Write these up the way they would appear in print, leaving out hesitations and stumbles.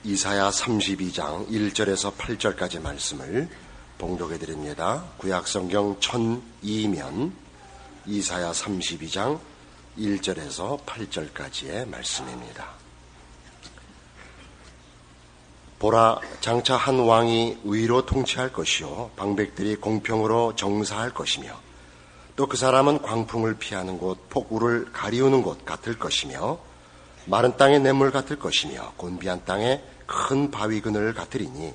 이사야 32장 1절에서 8절까지 말씀을 봉독해 드립니다. 구약성경 1002면 이사야 32장 1절에서 8절까지의 말씀입니다. 보라, 장차 한 왕이 의로 통치할 것이요 방백들이 공평으로 정사할 것이며 또 그 사람은 광풍을 피하는 곳, 폭우를 가리우는 곳 같을 것이며 마른 땅의 냇물 같을 것이며 곤비한 땅에 큰 바위 그늘 같으리니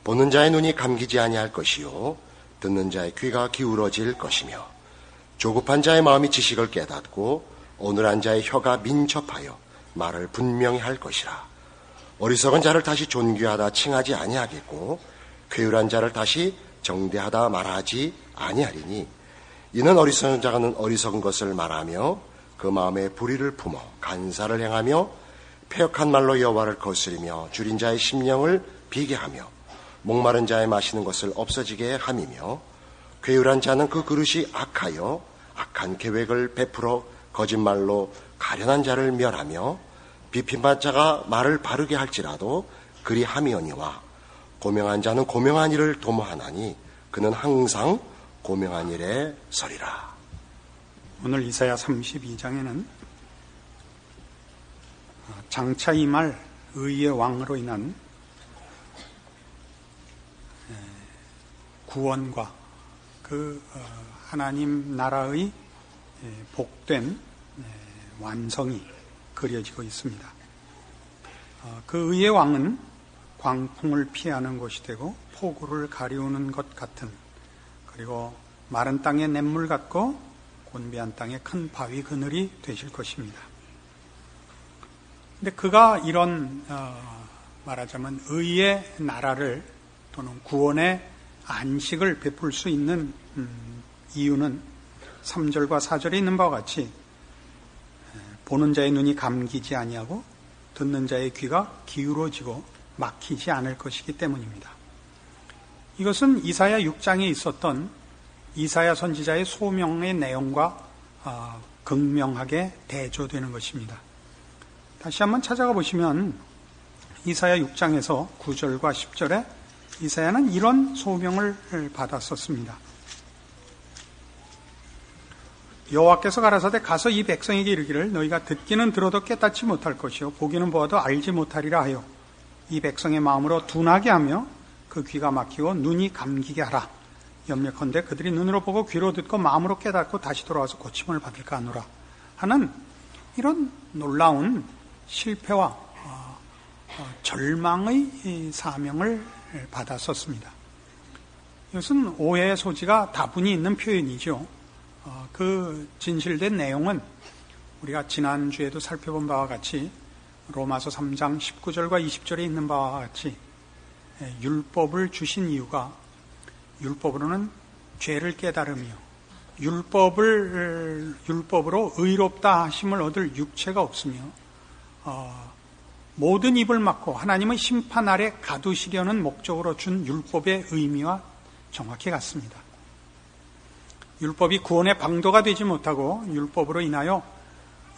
보는 자의 눈이 감기지 아니할 것이요 듣는 자의 귀가 기울어질 것이며 조급한 자의 마음이 지식을 깨닫고 어눌한 자의 혀가 민첩하여 말을 분명히 할 것이라. 어리석은 자를 다시 존귀하다 칭하지 아니하겠고 괴율한 자를 다시 정대하다 말하지 아니하리니 이는 어리석은 자는 어리석은 것을 말하며 그 마음에 불의를 품어 간사를 행하며 패역한 말로 여호와를 거스리며 줄인 자의 심령을 비게 하며 목마른 자의 마시는 것을 없어지게 함이며 괴율한 자는 그 그릇이 악하여 악한 계획을 베풀어 거짓말로 가련한 자를 멸하며 비핀받은 자가 말을 바르게 할지라도 그리 함이오니와 고명한 자는 고명한 일을 도모하나니 그는 항상 고명한 일에 서리라. 오늘 이사야 32장에는 장차 임할 의의 왕으로 인한 구원과 그 하나님 나라의 복된 완성이 그려지고 있습니다. 그 의의 왕은 광풍을 피하는 곳이 되고 폭우를 가리우는 것 같은, 그리고 마른 땅의 냇물 같고 곤비한 땅의 큰 바위 그늘이 되실 것입니다. 근데 그가 이런 말하자면 의의 나라를 또는 구원의 안식을 베풀 수 있는 이유는 3절과 4절에 있는 바와 같이 보는 자의 눈이 감기지 아니하고 듣는 자의 귀가 기울어지고 막히지 않을 것이기 때문입니다. 이것은 이사야 6장에 있었던 이사야 선지자의 소명의 내용과 극명하게 대조되는 것입니다. 다시 한번 찾아가 보시면 이사야 6장에서 9절과 10절에 이사야는 이런 소명을 받았었습니다. 여호와께서 가라사대 가서 이 백성에게 이르기를 너희가 듣기는 들어도 깨닫지 못할 것이요 보기는 보아도 알지 못하리라 하여 이 백성의 마음으로 둔하게 하며 그 귀가 막히고 눈이 감기게 하라. 염려컨대 그들이 눈으로 보고 귀로 듣고 마음으로 깨닫고 다시 돌아와서 고침을 받을까 하노라 하는 이런 놀라운 실패와 절망의 사명을 받았었습니다. 이것은 오해의 소지가 다분히 있는 표현이죠. 그 진실된 내용은 우리가 지난주에도 살펴본 바와 같이 로마서 3장 19절과 20절에 있는 바와 같이 율법을 주신 이유가 율법으로는 죄를 깨달으며 율법으로 의롭다 하심을 얻을 육체가 없으며 모든 입을 막고 하나님의 심판 아래 가두시려는 목적으로 준 율법의 의미와 정확히 같습니다. 율법이 구원의 방도가 되지 못하고 율법으로 인하여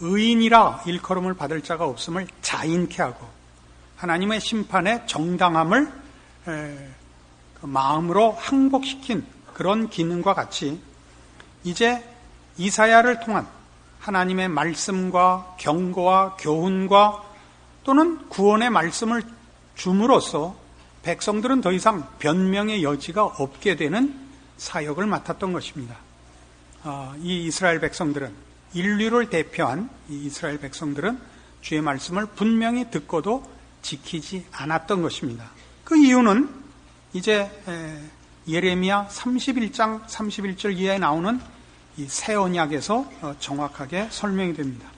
의인이라 일컬음을 받을 자가 없음을 자인케 하고 하나님의 심판의 정당함을 마음으로 항복시킨 그런 기능과 같이 이제 이사야를 통한 하나님의 말씀과 경고와 교훈과 또는 구원의 말씀을 줌으로써 백성들은 더 이상 변명의 여지가 없게 되는 사역을 맡았던 것입니다. 이 이스라엘 백성들은, 인류를 대표한 이 이스라엘 백성들은 주의 말씀을 분명히 듣고도 지키지 않았던 것입니다. 그 이유는 이제 예레미야 31장 31절 이하에 나오는 이 새 언약에서 정확하게 설명이 됩니다.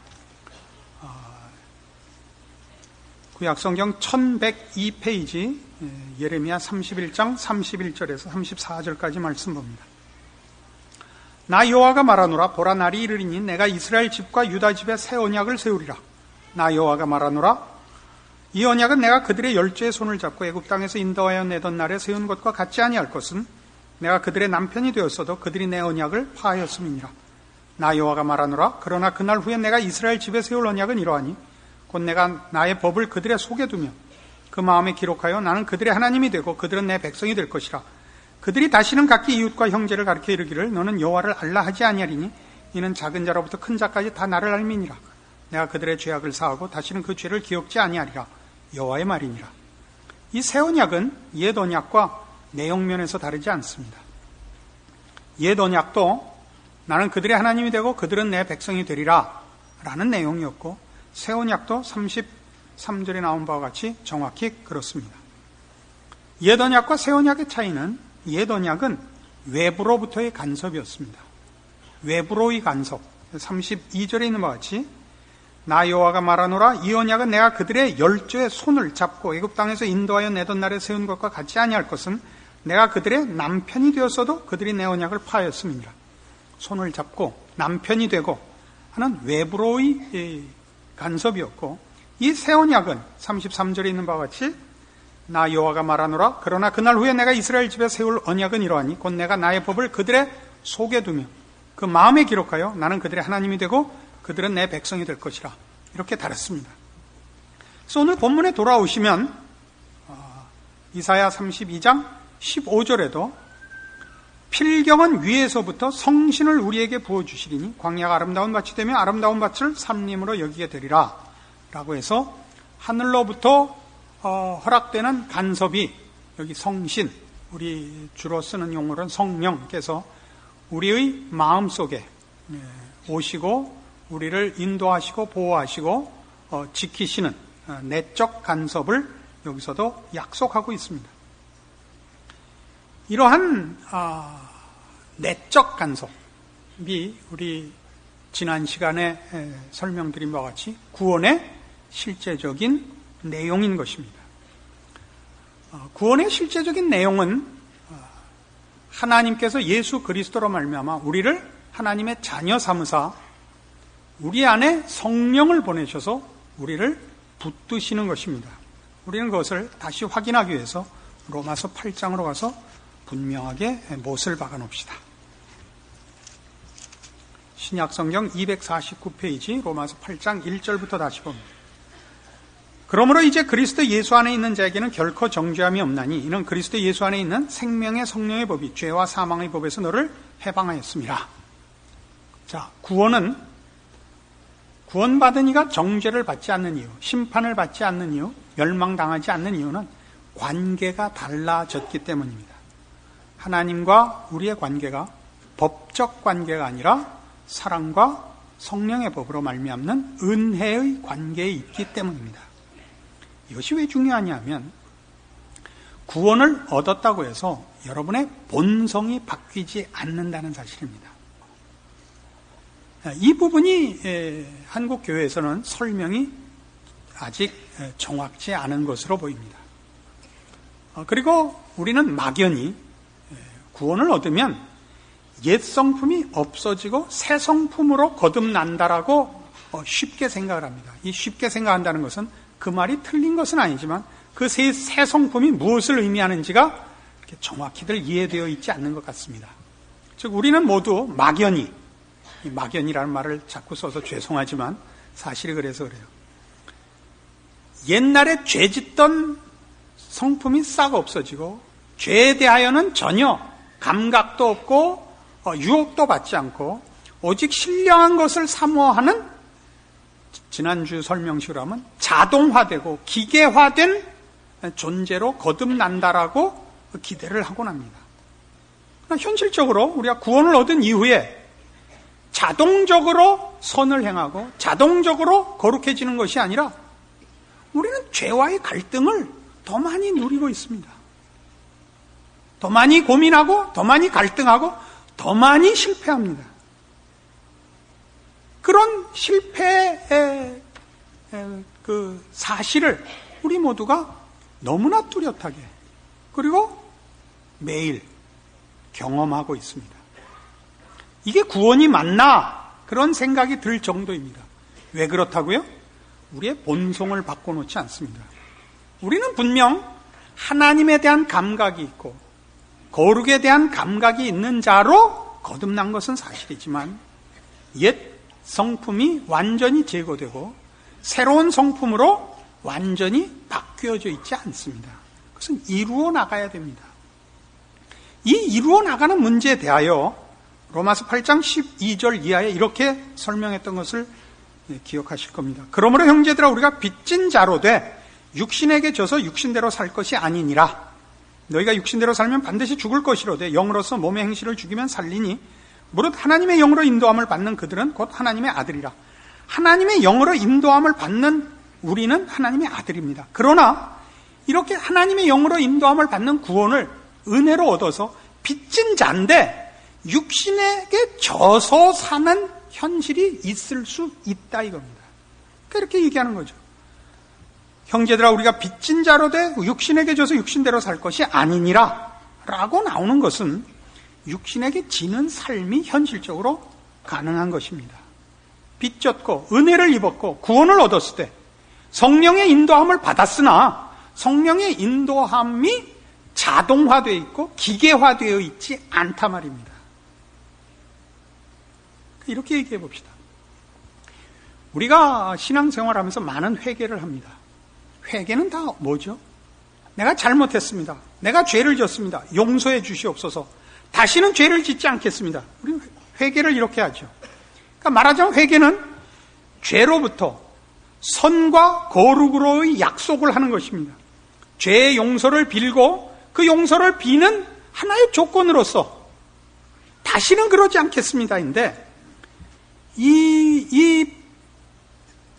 구약성경 1102페이지 예레미야 31장 31절에서 34절까지 말씀 봅니다. 나 여호와가 말하노라. 보라, 날이 이르리니 내가 이스라엘 집과 유다 집에 새 언약을 세우리라. 나 여호와가 말하노라. 이 언약은 내가 그들의 열조의 손을 잡고 애굽 땅에서 인도하여 내던 날에 세운 것과 같지 아니할 것은 내가 그들의 남편이 되었어도 그들이 내 언약을 파하였음이니라. 나 여호와가 말하노라. 그러나 그날 후에 내가 이스라엘 집에 세울 언약은 이러하니 곧 내가 나의 법을 그들의 속에 두며 그 마음에 기록하여 나는 그들의 하나님이 되고 그들은 내 백성이 될 것이라. 그들이 다시는 각기 이웃과 형제를 가리켜 이르기를 너는 여호와를 알라 하지 아니하리니 이는 작은 자로부터 큰 자까지 다 나를 알미니라. 내가 그들의 죄악을 사하고 다시는 그 죄를 기억지 아니하리라. 여호와의 말이니라. 이 새 언약은 옛 언약과 내용면에서 다르지 않습니다. 옛 언약도 나는 그들의 하나님이 되고 그들은 내 백성이 되리라 라는 내용이었고, 새 언약도 33절에 나온 바와 같이 정확히 그렇습니다. 옛 언약과 새 언약의 차이는, 옛 언약은 외부로부터의 간섭이었습니다. 외부로의 간섭. 32절에 있는 바와 같이 나 여호와가 말하노라 이 언약은 내가 그들의 열조의 손을 잡고 애굽 땅에서 인도하여 내던 날에 세운 것과 같지 아니할 것은 내가 그들의 남편이 되었어도 그들이 내 언약을 파하였음이니라. 손을 잡고 남편이 되고 하는 외부로의 간섭이었고, 이 새 언약은 33절에 있는 바와 같이 나 여호와가 말하노라 그러나 그날 후에 내가 이스라엘 집에 세울 언약은 이러하니 곧 내가 나의 법을 그들의 속에 두며 그 마음에 기록하여 나는 그들의 하나님이 되고 그들은 내 백성이 될 것이라. 이렇게 다뤘습니다. 그래서 오늘 본문에 돌아오시면 이사야 32장 15절에도 필경은 위에서부터 성신을 우리에게 부어주시리니 광야가 아름다운 밭이 되며 아름다운 밭을 삼림으로 여기게 되리라 라고 해서 하늘로부터 허락되는 간섭이, 여기 성신, 우리 주로 쓰는 용어로는 성령께서 우리의 마음속에 오시고 우리를 인도하시고 보호하시고 지키시는 내적 간섭을 여기서도 약속하고 있습니다. 이러한 내적 간섭이 우리 지난 시간에 설명드린 바와 같이 구원의 실제적인 내용인 것입니다. 구원의 실제적인 내용은 하나님께서 예수 그리스도로 말미암아 우리를 하나님의 자녀 삼으사 우리 안에 성령을 보내셔서 우리를 붙드시는 것입니다. 우리는 그것을 다시 확인하기 위해서 로마서 8장으로 가서 분명하게 못을 박아놓읍시다. 신약성경 249페이지 로마서 8장 1절부터 다시 봅니다. 그러므로 이제 그리스도 예수 안에 있는 자에게는 결코 정죄함이 없나니 이는 그리스도 예수 안에 있는 생명의 성령의 법이 죄와 사망의 법에서 너를 해방하였습니다. 자, 구원받은 이가 정죄를 받지 않는 이유, 심판을 받지 않는 이유, 멸망당하지 않는 이유는 관계가 달라졌기 때문입니다. 하나님과 우리의 관계가 법적 관계가 아니라 사랑과 성령의 법으로 말미암는 은혜의 관계에 있기 때문입니다. 이것이 왜 중요하냐면 구원을 얻었다고 해서 여러분의 본성이 바뀌지 않는다는 사실입니다. 이 부분이 한국 교회에서는 설명이 아직 정확치 않은 것으로 보입니다. 그리고 우리는 막연히 구원을 얻으면 옛 성품이 없어지고 새 성품으로 거듭난다라고 쉽게 생각을 합니다. 이 쉽게 생각한다는 것은 그 말이 틀린 것은 아니지만 그 새 성품이 무엇을 의미하는지가 정확히들 이해되어 있지 않는 것 같습니다. 즉 우리는 모두 막연히, 이 막연이라는 말을 자꾸 써서 죄송하지만 사실이 그래서 그래요. 옛날에 죄 짓던 성품이 싹 없어지고 죄에 대하여는 전혀 감각도 없고 유혹도 받지 않고 오직 신령한 것을 사모하는, 지난주 설명식으로 하면 자동화되고 기계화된 존재로 거듭난다라고 기대를 하곤 합니다. 그러나 현실적으로 우리가 구원을 얻은 이후에 자동적으로 선을 행하고 자동적으로 거룩해지는 것이 아니라 우리는 죄와의 갈등을 더 많이 누리고 있습니다. 더 많이 고민하고 더 많이 갈등하고 더 많이 실패합니다. 그런 실패의 그 사실을 우리 모두가 너무나 뚜렷하게 그리고 매일 경험하고 있습니다. 이게 구원이 맞나? 그런 생각이 들 정도입니다. 왜 그렇다고요? 우리의 본성을 바꿔놓지 않습니다. 우리는 분명 하나님에 대한 감각이 있고 거룩에 대한 감각이 있는 자로 거듭난 것은 사실이지만 옛 성품이 완전히 제거되고 새로운 성품으로 완전히 바뀌었습니다. 바뀌어져 있지 않습니다. 그것은 이루어 나가야 됩니다. 이 이루어 나가는 문제에 대하여 로마서 8장 12절 이하에 이렇게 설명했던 것을 기억하실 겁니다. 그러므로 형제들아 우리가 빚진 자로 돼 육신에게 져서 육신대로 살 것이 아니니라. 너희가 육신대로 살면 반드시 죽을 것이로되 영으로서 몸의 행실을 죽이면 살리니 무릇 하나님의 영으로 인도함을 받는 그들은 곧 하나님의 아들이라. 하나님의 영으로 인도함을 받는 우리는 하나님의 아들입니다. 그러나 이렇게 하나님의 영으로 인도함을 받는 구원을 은혜로 얻어서 빚진 자인데 육신에게 져서 사는 현실이 있을 수 있다 이겁니다. 그러니까 이렇게 얘기하는 거죠. 형제들아 우리가 빚진 자로 돼 육신에게 져서 육신대로 살 것이 아니니라 라고 나오는 것은 육신에게 지는 삶이 현실적으로 가능한 것입니다. 빚졌고 은혜를 입었고 구원을 얻었을 때 성령의 인도함을 받았으나 성령의 인도함이 자동화되어 있고 기계화되어 있지 않다 말입니다. 이렇게 얘기해 봅시다. 우리가 신앙생활하면서 많은 회개를 합니다. 회개는 다 뭐죠? 내가 잘못했습니다. 내가 죄를 졌습니다. 용서해 주시옵소서. 다시는 죄를 짓지 않겠습니다. 우리 회개를 이렇게 하죠. 그러니까 말하자면 회개는 죄로부터 선과 거룩으로의 약속을 하는 것입니다. 죄의 용서를 빌고 그 용서를 비는 하나의 조건으로서 다시는 그러지 않겠습니다인데 이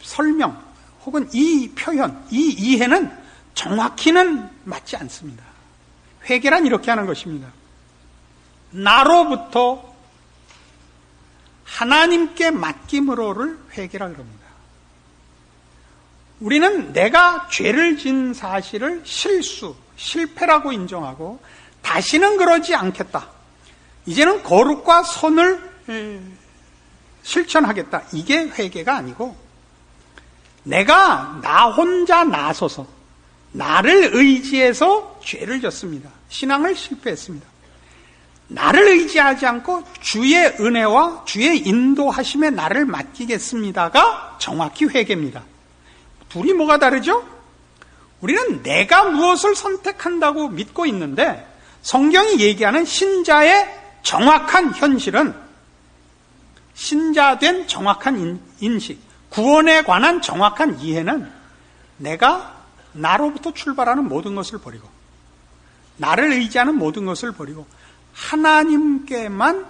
설명 혹은 이 표현, 이 이해는 정확히는 맞지 않습니다. 회개란 이렇게 하는 것입니다. 나로부터 하나님께 맡김으로를 회개라 그럽니다. 우리는 내가 죄를 진 사실을 실패라고 인정하고 다시는 그러지 않겠다. 이제는 거룩과 선을 실천하겠다. 이게 회개가 아니고 내가 나 혼자 나서서 나를 의지해서 죄를 졌습니다. 신앙을 실패했습니다. 나를 의지하지 않고 주의 은혜와 주의 인도하심에 나를 맡기겠습니다가 정확히 회개입니다. 둘이 뭐가 다르죠? 우리는 내가 무엇을 선택한다고 믿고 있는데 성경이 얘기하는 신자의 정확한 현실은 신자된 정확한 인식, 구원에 관한 정확한 이해는 내가 나로부터 출발하는 모든 것을 버리고 나를 의지하는 모든 것을 버리고 하나님께만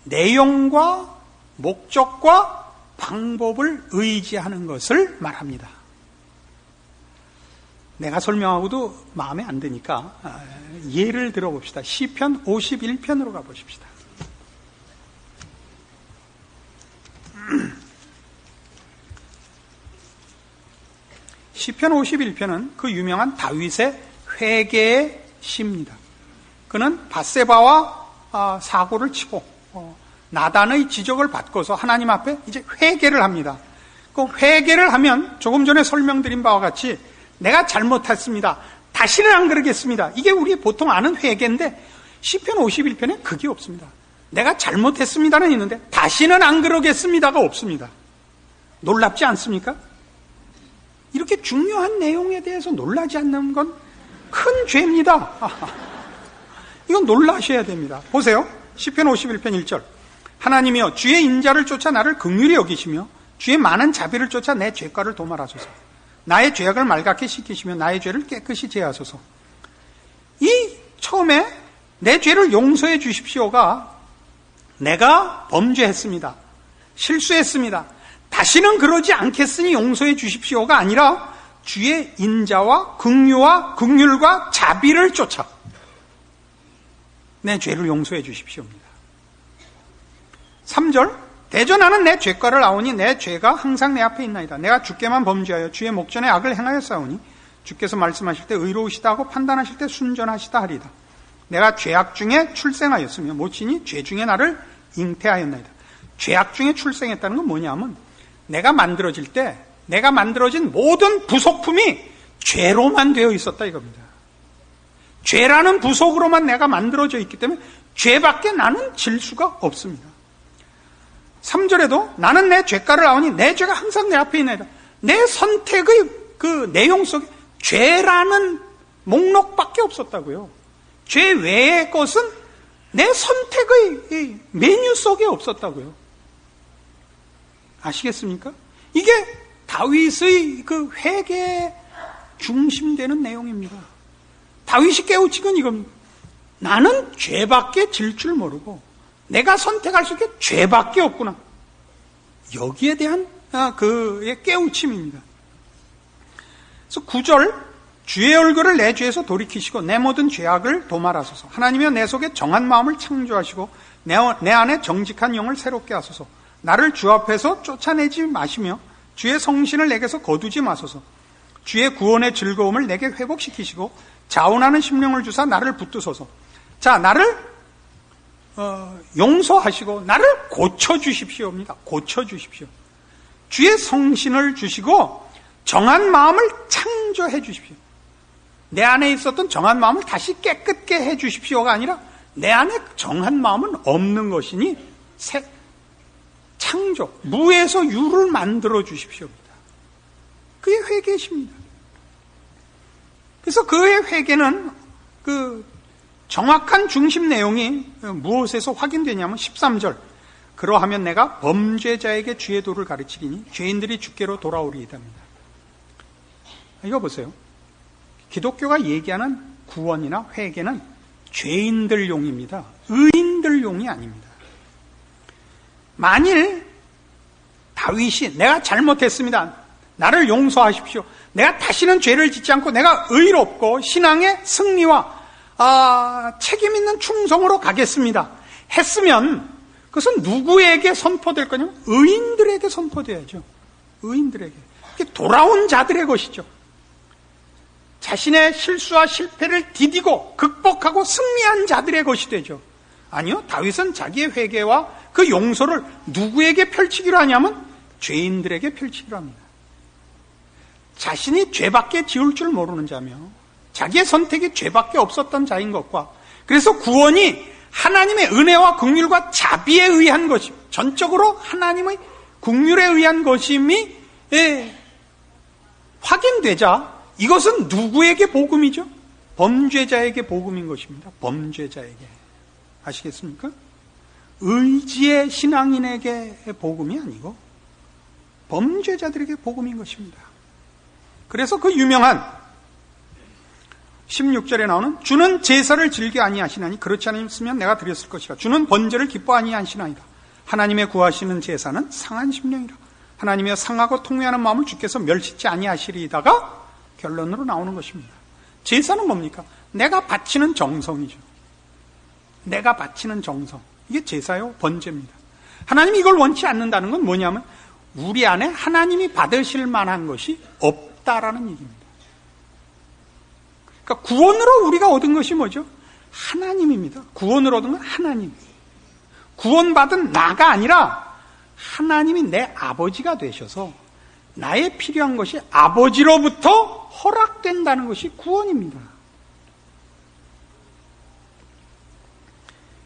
내용과 목적과 방법을 의지하는 것을 말합니다. 내가 설명하고도 마음에 안 드니까 예를 들어봅시다. 시편 51편으로 가보십시다. 시편 51편은 그 유명한 다윗의 회개의 시입니다. 그는 밧세바와 사고를 치고 나단의 지적을 받고서 하나님 앞에 이제 회개를 합니다. 그 회개를 하면 조금 전에 설명드린 바와 같이 내가 잘못했습니다. 다시는 안 그러겠습니다. 이게 우리 보통 아는 회개인데 시편 51편에 그게 없습니다. 내가 잘못했습니다는 있는데 다시는 안 그러겠습니다가 없습니다. 놀랍지 않습니까? 이렇게 중요한 내용에 대해서 놀라지 않는 건 큰 죄입니다. 이건 놀라셔야 됩니다. 보세요. 시편 51편 1절. 하나님이여 주의 인자를 쫓아 나를 긍휼히 여기시며 주의 많은 자비를 쫓아 내 죄가를 도말하소서. 나의 죄악을 말갛게 씻기시며 나의 죄를 깨끗이 제하소서. 이 처음에 내 죄를 용서해 주십시오가 내가 범죄했습니다. 실수했습니다. 다시는 그러지 않겠으니 용서해 주십시오가 아니라 주의 인자와 긍휼과 긍휼과 자비를 쫓아 내 죄를 용서해 주십시오입니다. 3절 대전하는 내 죄가를 아오니 내 죄가 항상 내 앞에 있나이다. 내가 주께만 범죄하여 주의 목전에 악을 행하였사오니 주께서 말씀하실 때 의로우시다 하고 판단하실 때 순전하시다 하리다. 내가 죄악 중에 출생하였으며 모친이 죄 중에 나를 잉태하였나이다. 죄악 중에 출생했다는 건 뭐냐면 내가 만들어질 때 내가 만들어진 모든 부속품이 죄로만 되어 있었다 이겁니다. 죄라는 부속으로만 내가 만들어져 있기 때문에 죄밖에 나는 질 수가 없습니다. 3절에도 나는 내 죄가를 아오니 내 죄가 항상 내 앞에 있나이다. 내 선택의 그 내용 속에 죄라는 목록밖에 없었다고요. 죄 외의 것은 내 선택의 메뉴 속에 없었다고요. 아시겠습니까? 이게 다윗의 그 회개에 중심되는 내용입니다. 다윗이 깨우친 건 이겁니다. 나는 죄밖에 질 줄 모르고 내가 선택할 수 있게 죄밖에 없구나. 여기에 대한 그의 깨우침입니다. 그래서 9절, 주의 얼굴을 내 죄에서 돌이키시고 내 모든 죄악을 도말하소서. 하나님이여 내 속에 정한 마음을 창조하시고 내 안에 정직한 영을 새롭게 하소서. 나를 주 앞에서 쫓아내지 마시며 주의 성신을 내게서 거두지 마소서. 주의 구원의 즐거움을 내게 회복시키시고 자원하는 심령을 주사 나를 붙드소서. 자, 나를 용서하시고 나를 고쳐주십시오입니다. 고쳐주십시오. 주의 성신을 주시고 정한 마음을 창조해 주십시오. 내 안에 있었던 정한 마음을 다시 깨끗게 해 주십시오가 아니라 내 안에 정한 마음은 없는 것이니 창조, 무에서 유를 만들어 주십시오입니다. 그게 회개십니다. 그래서 그의 회개는 그 정확한 중심 내용이 무엇에서 확인되냐면 13절, 그러하면 내가 범죄자에게 주의 도를 가르치리니 죄인들이 주께로 돌아오리이다입니다. 이거 보세요. 기독교가 얘기하는 구원이나 회개는 죄인들용입니다. 의인들용이 아닙니다. 만일 다윗이 내가 잘못했습니다. 나를 용서하십시오. 내가 다시는 죄를 짓지 않고 내가 의롭고 신앙의 승리와 책임 있는 충성으로 가겠습니다 했으면 그것은 누구에게 선포될 거냐면 의인들에게 선포돼야죠. 의인들에게. 돌아온 자들의 것이죠. 자신의 실수와 실패를 디디고 극복하고 승리한 자들의 것이 되죠. 아니요, 다윗은 자기의 회개와 그 용서를 누구에게 펼치기로 하냐면 죄인들에게 펼치기로 합니다. 자신이 죄밖에 지을 줄 모르는 자며 자기의 선택이 죄밖에 없었던 자인 것과, 그래서 구원이 하나님의 은혜와 긍휼과 자비에 의한 것이, 전적으로 하나님의 긍휼에 의한 것임이 확인되자 이것은 누구에게 복음이죠? 범죄자에게 복음인 것입니다. 범죄자에게. 아시겠습니까? 의지의 신앙인에게 복음이 아니고 범죄자들에게 복음인 것입니다. 그래서 그 유명한 16절에 나오는 주는 제사를 즐겨 아니하시나니 그렇지 않으면 내가 드렸을 것이라. 주는 번제를 기뻐 아니하시나이다. 하나님의 구하시는 제사는 상한 심령이라. 하나님의 상하고 통회하는 마음을 주께서 멸시치 아니하시리다가 결론으로 나오는 것입니다. 제사는 뭡니까? 내가 바치는 정성이죠. 내가 바치는 정성. 이게 제사요, 번제입니다. 하나님이 이걸 원치 않는다는 건 뭐냐면 우리 안에 하나님이 받으실 만한 것이 없다라는 얘기입니다. 그러니까 구원으로 우리가 얻은 것이 뭐죠? 하나님입니다. 구원을 얻은 건 하나님. 구원받은 나가 아니라 하나님이 내 아버지가 되셔서 나의 필요한 것이 아버지로부터 허락된다는 것이 구원입니다.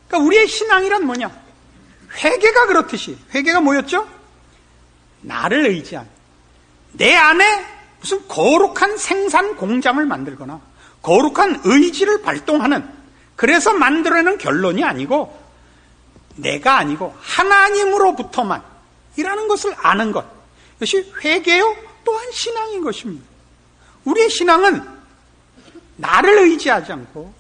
그러니까 우리의 신앙이란 뭐냐? 회개가 그렇듯이, 회개가 뭐였죠? 나를 의지한, 내 안에 무슨 거룩한 생산 공장을 만들거나 거룩한 의지를 발동하는, 그래서 만들어내는 결론이 아니고 내가 아니고 하나님으로부터만 이라는 것을 아는 것, 이것이 회개요 또한 신앙인 것입니다. 우리의 신앙은 나를 의지하지 않고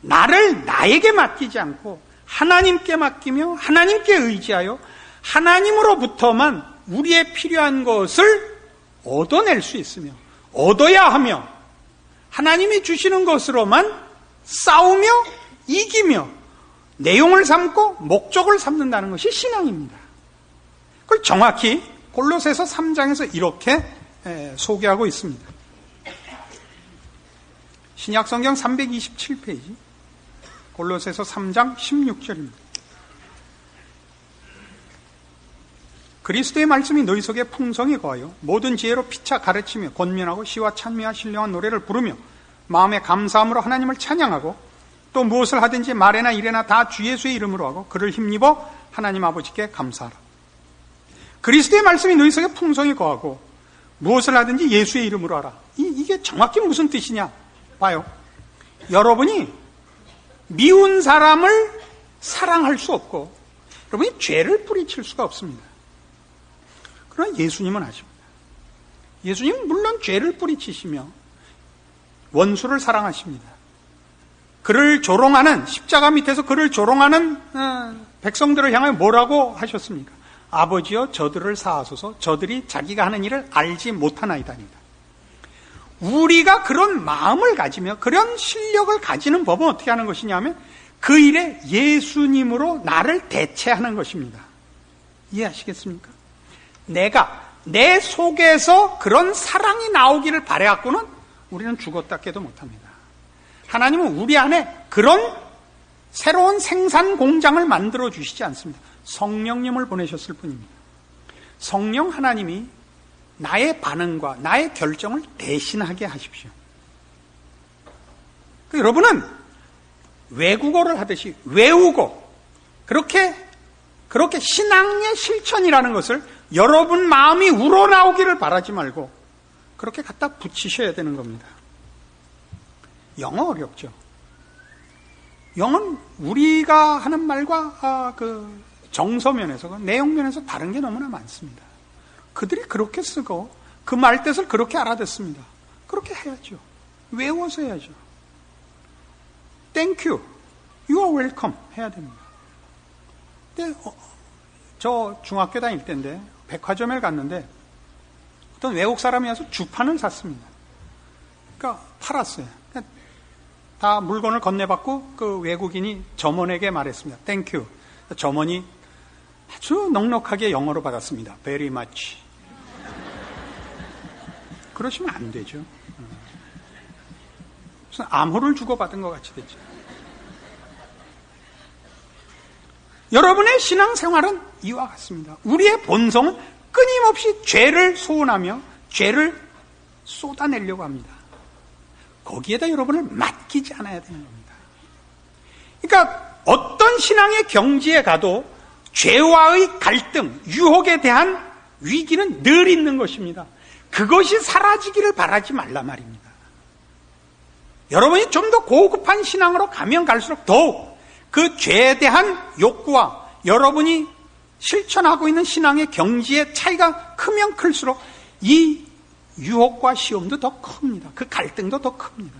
나를 나에게 맡기지 않고 하나님께 맡기며 하나님께 의지하여 하나님으로부터만 우리의 필요한 것을 얻어낼 수 있으며 얻어야 하며 하나님이 주시는 것으로만 싸우며 이기며 내용을 삼고 목적을 삼는다는 것이 신앙입니다. 그걸 정확히 골로새서 3장에서 이렇게 소개하고 있습니다. 신약성경 327페이지 골로새서 3장 16절입니다. 그리스도의 말씀이 너희 속에 풍성히 거하여 모든 지혜로 피차 가르치며 권면하고 시와 찬미와 신령한 노래를 부르며 마음에 감사함으로 하나님을 찬양하고 또 무엇을 하든지 말에나 일에나 다 주 예수의 이름으로 하고 그를 힘입어 하나님 아버지께 감사하라. 그리스도의 말씀이 너희 속에 풍성히 거하고 무엇을 하든지 예수의 이름으로 하라. 이게 정확히 무슨 뜻이냐? 봐요. 여러분이 미운 사람을 사랑할 수 없고 여러분이 죄를 뿌리칠 수가 없습니다. 그러나 예수님은 하십니다. 예수님은 물론 죄를 뿌리치시며 원수를 사랑하십니다. 그를 조롱하는, 십자가 밑에서 그를 조롱하는 백성들을 향하여 뭐라고 하셨습니까? 아버지여 저들을 사하소서, 저들이 자기가 하는 일을 알지 못하나이다입니다. 우리가 그런 마음을 가지며 그런 실력을 가지는 법은 어떻게 하는 것이냐면 그 일에 예수님으로 나를 대체하는 것입니다. 이해하시겠습니까? 내가 내 속에서 그런 사랑이 나오기를 바라갖고는 우리는 죽었다 깨도 못합니다. 하나님은 우리 안에 그런 새로운 생산 공장을 만들어 주시지 않습니다. 성령님을 보내셨을 뿐입니다. 성령 하나님이 나의 반응과 나의 결정을 대신하게 하십시오. 여러분은 외국어를 하듯이 외우고 그렇게 신앙의 실천이라는 것을 여러분 마음이 우러나오기를 바라지 말고 그렇게 갖다 붙이셔야 되는 겁니다. 영어 어렵죠. 영어는 우리가 하는 말과 그 정서면에서, 내용면에서 다른 게 너무나 많습니다. 그들이 그렇게 쓰고 그 말뜻을 그렇게 알아듣습니다. 그렇게 해야죠. 외워서 해야죠. Thank you, you are welcome 해야 됩니다. 근데 저 중학교 다닐 때인데 백화점에 갔는데 어떤 외국 사람이 와서 주판을 샀습니다. 그러니까 팔았어요. 그러니까 다 물건을 건네받고 그 외국인이 점원에게 말했습니다. Thank you. 점원이 아주 넉넉하게 영어로 받았습니다. Very much. 그러시면 안 되죠. 무슨 암호를 주고받은 것 같이 됐죠. 여러분의 신앙생활은 이와 같습니다. 우리의 본성은 끊임없이 죄를 소원하며 죄를 쏟아내려고 합니다. 거기에다 여러분을 맡기지 않아야 되는 겁니다. 그러니까 어떤 신앙의 경지에 가도 죄와의 갈등, 유혹에 대한 위기는 늘 있는 것입니다. 그것이 사라지기를 바라지 말라 말입니다. 여러분이 좀 더 고급한 신앙으로 가면 갈수록 더욱 그 죄에 대한 욕구와 여러분이 실천하고 있는 신앙의 경지의 차이가 크면 클수록 이 유혹과 시험도 더 큽니다. 그 갈등도 더 큽니다.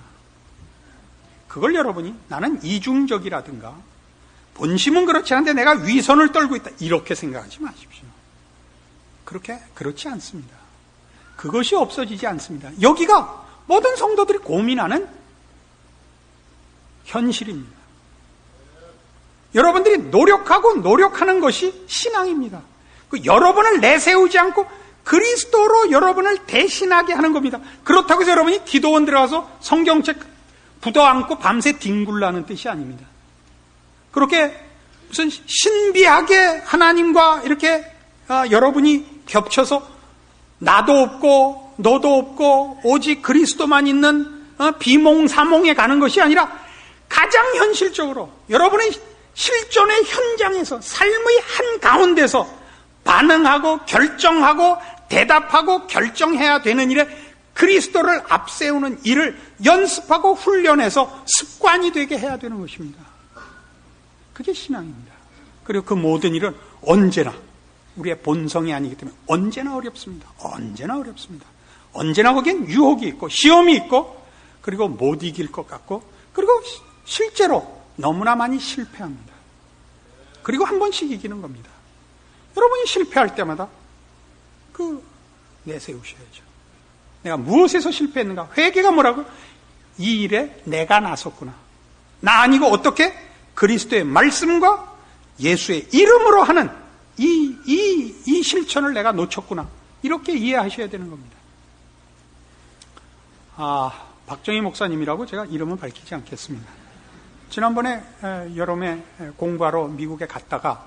그걸 여러분이 나는 이중적이라든가 본심은 그렇지 않은데 내가 위선을 떨고 있다 이렇게 생각하지 마십시오. 그렇지 않습니다. 그것이 없어지지 않습니다. 여기가 모든 성도들이 고민하는 현실입니다. 여러분들이 노력하는 것이 신앙입니다. 여러분을 내세우지 않고 그리스도로 여러분을 대신하게 하는 겁니다. 그렇다고 해서 여러분이 기도원 들어가서 성경책 붙어안고 밤새 뒹굴라는 뜻이 아닙니다. 그렇게 무슨 신비하게 하나님과 이렇게 여러분이 겹쳐서 나도 없고 너도 없고 오직 그리스도만 있는 비몽사몽에 가는 것이 아니라 가장 현실적으로 여러분의 실존의 현장에서 삶의 한가운데서 반응하고 결정하고 대답하고 결정해야 되는 일에 그리스도를 앞세우는 일을 연습하고 훈련해서 습관이 되게 해야 되는 것입니다. 그게 신앙입니다. 그리고 그 모든 일은 언제나 우리의 본성이 아니기 때문에 언제나 어렵습니다. 언제나 어렵습니다. 언제나 거기엔 유혹이 있고 시험이 있고 그리고 못 이길 것 같고 그리고 실제로 너무나 많이 실패합니다. 그리고 한 번씩 이기는 겁니다. 여러분이 실패할 때마다 내세우셔야죠. 내가 무엇에서 실패했는가? 회개가 뭐라고? 이 일에 내가 나섰구나. 나 아니고 어떻게? 그리스도의 말씀과 예수의 이름으로 하는 이 실천을 내가 놓쳤구나. 이렇게 이해하셔야 되는 겁니다. 박정희 목사님이라고 제가 이름은 밝히지 않겠습니다. 지난번에 여름에 공부하러 미국에 갔다가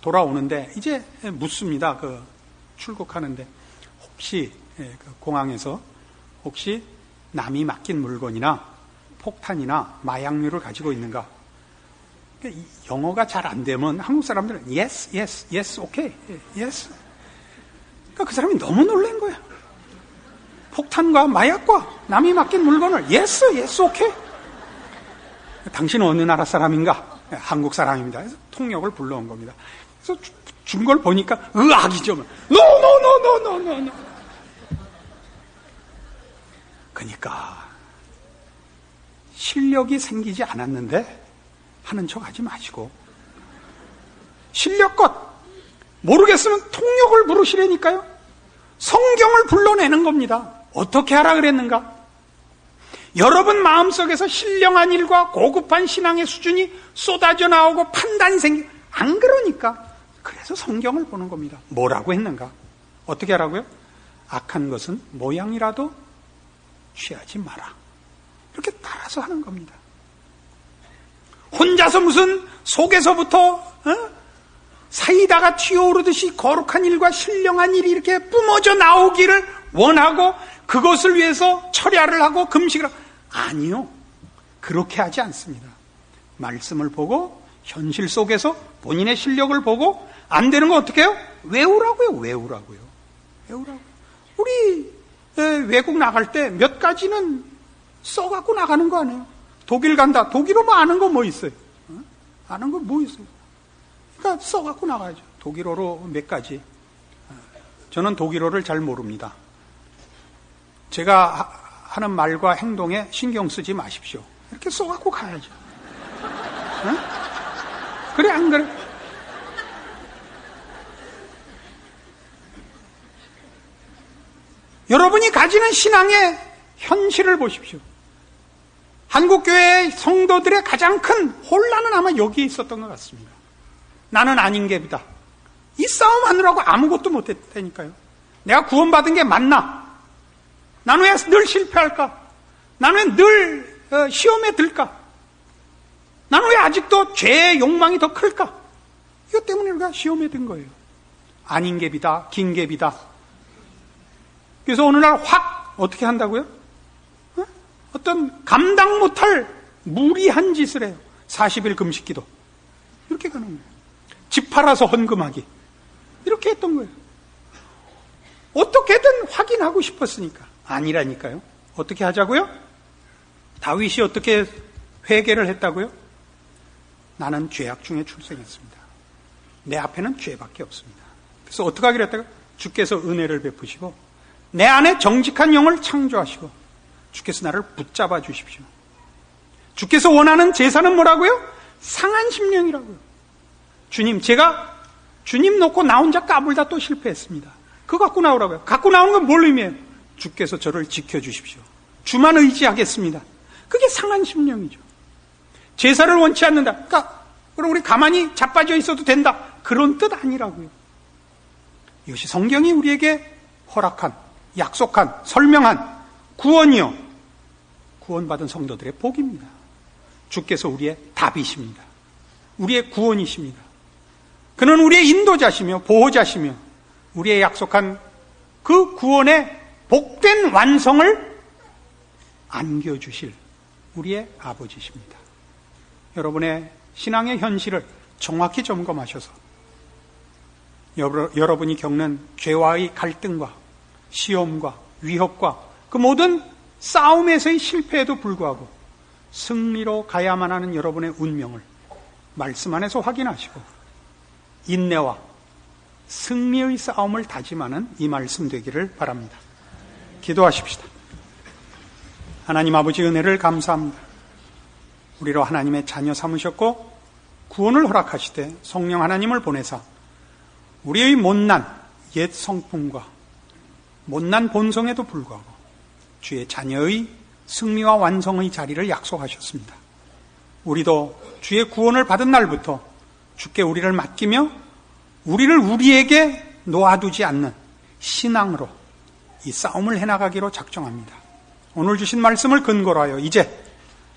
돌아오는데 이제 묻습니다. 출국하는데 혹시 공항에서 혹시 남이 맡긴 물건이나 폭탄이나 마약류를 가지고 있는가? 영어가 잘 안 되면 한국 사람들은 yes, okay, yes. 그러니까 그 사람이 너무 놀란 거야. 폭탄과 마약과 남이 맡긴 물건을 예스 오케이. 당신은 어느 나라 사람인가? 한국 사람입니다. 그래서 통역을 불러온 겁니다. 그래서 준 걸 보니까 의학이죠. 노. 그러니까 실력이 생기지 않았는데 하는 척 하지 마시고, 실력껏 모르겠으면 통역을 부르시라니까요. 성경을 불러내는 겁니다. 어떻게 하라 그랬는가? 여러분 마음속에서 신령한 일과 고급한 신앙의 수준이 쏟아져 나오고 판단이 안 그러니까. 그래서 성경을 보는 겁니다. 뭐라고 했는가? 어떻게 하라고요? 악한 것은 모양이라도 취하지 마라. 이렇게 따라서 하는 겁니다. 혼자서 무슨 속에서부터 사이다가 튀어오르듯이 거룩한 일과 신령한 일이 이렇게 뿜어져 나오기를 원하고 그것을 위해서 철야를 하고 금식을 하고, 아니요. 그렇게 하지 않습니다. 말씀을 보고 현실 속에서 본인의 실력을 보고 안 되는 거 어떻게 해요? 외우라고요. 우리 외국 나갈 때 몇 가지는 써갖고 나가는 거 아니에요? 독일 간다. 독일어 뭐 아는 거 뭐 있어요? 아는 거 뭐 있어요? 그러니까 써갖고 나가야죠. 독일어로 몇 가지. 저는 독일어를 잘 모릅니다. 제가 하는 말과 행동에 신경 쓰지 마십시오. 이렇게 써갖고 가야죠. 그래 안 그래? 여러분이 가지는 신앙의 현실을 보십시오. 한국교회 성도들의 가장 큰 혼란은 아마 여기에 있었던 것 같습니다. 나는 아닌 게보다 이 싸움 하느라고 아무것도 못했다니까요. 내가 구원받은 게 맞나? 나는 왜 늘 실패할까? 나는 왜 늘 시험에 들까? 나는 왜 아직도 죄의 욕망이 더 클까? 이것 때문에 우리가 시험에 든 거예요. 아닌 갭이다, 긴 갭이다. 그래서 어느 날 확 어떻게 한다고요? 어떤 감당 못할 무리한 짓을 해요. 40일 금식기도. 이렇게 가는 거예요. 집 팔아서 헌금하기. 이렇게 했던 거예요. 어떻게든 확인하고 싶었으니까. 아니라니까요. 어떻게 하자고요? 다윗이 어떻게 회개를 했다고요? 나는 죄악 중에 출생했습니다. 내 앞에는 죄밖에 없습니다. 그래서 어떻게 하기로 했다고요? 주께서 은혜를 베푸시고 내 안에 정직한 영을 창조하시고 주께서 나를 붙잡아 주십시오. 주께서 원하는 제사는 뭐라고요? 상한 심령이라고요. 주님, 제가 주님 놓고 나 혼자 까불다 또 실패했습니다. 그거 갖고 나오라고요. 갖고 나오는 건 뭘 의미해요? 주께서 저를 지켜주십시오. 주만 의지하겠습니다. 그게 상한 심령이죠. 제사를 원치 않는다. 그러니까 그럼 우리 가만히 자빠져 있어도 된다. 그런 뜻 아니라고요. 이것이 성경이 우리에게 허락한, 약속한, 설명한 구원이요. 구원받은 성도들의 복입니다. 주께서 우리의 답이십니다. 우리의 구원이십니다. 그는 우리의 인도자시며 보호자시며 우리의 약속한 그 구원의 복된 완성을 안겨주실 우리의 아버지십니다. 여러분의 신앙의 현실을 정확히 점검하셔서 여러분이 겪는 죄와의 갈등과 시험과 위협과 그 모든 싸움에서의 실패에도 불구하고 승리로 가야만 하는 여러분의 운명을 말씀 안에서 확인하시고 인내와 승리의 싸움을 다짐하는 이 말씀 되기를 바랍니다. 기도하십시다. 하나님 아버지 은혜를 감사합니다. 우리로 하나님의 자녀 삼으셨고 구원을 허락하시되 성령 하나님을 보내사 우리의 못난 옛 성품과 못난 본성에도 불구하고 주의 자녀의 승리와 완성의 자리를 약속하셨습니다. 우리도 주의 구원을 받은 날부터 주께 우리를 맡기며 우리를 우리에게 놓아두지 않는 신앙으로 이 싸움을 해나가기로 작정합니다. 오늘 주신 말씀을 근거로 하여 이제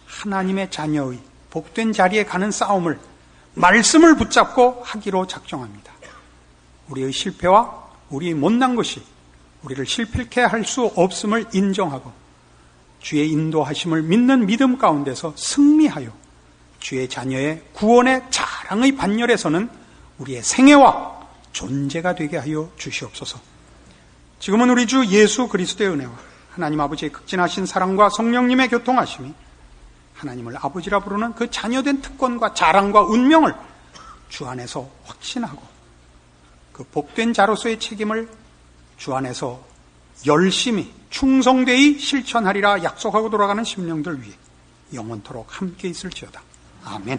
하나님의 자녀의 복된 자리에 가는 싸움을 말씀을 붙잡고 하기로 작정합니다. 우리의 실패와 우리의 못난 것이 우리를 실패케 할 수 없음을 인정하고 주의 인도하심을 믿는 믿음 가운데서 승리하여 주의 자녀의 구원의 자랑의 반열에서는 우리의 생애와 존재가 되게 하여 주시옵소서. 지금은 우리 주 예수 그리스도의 은혜와 하나님 아버지의 극진하신 사랑과 성령님의 교통하심이 하나님을 아버지라 부르는 그 자녀된 특권과 자랑과 운명을 주 안에서 확신하고 그 복된 자로서의 책임을 주 안에서 열심히 충성되이 실천하리라 약속하고 돌아가는 심령들 위해 영원토록 함께 있을지어다. 아멘.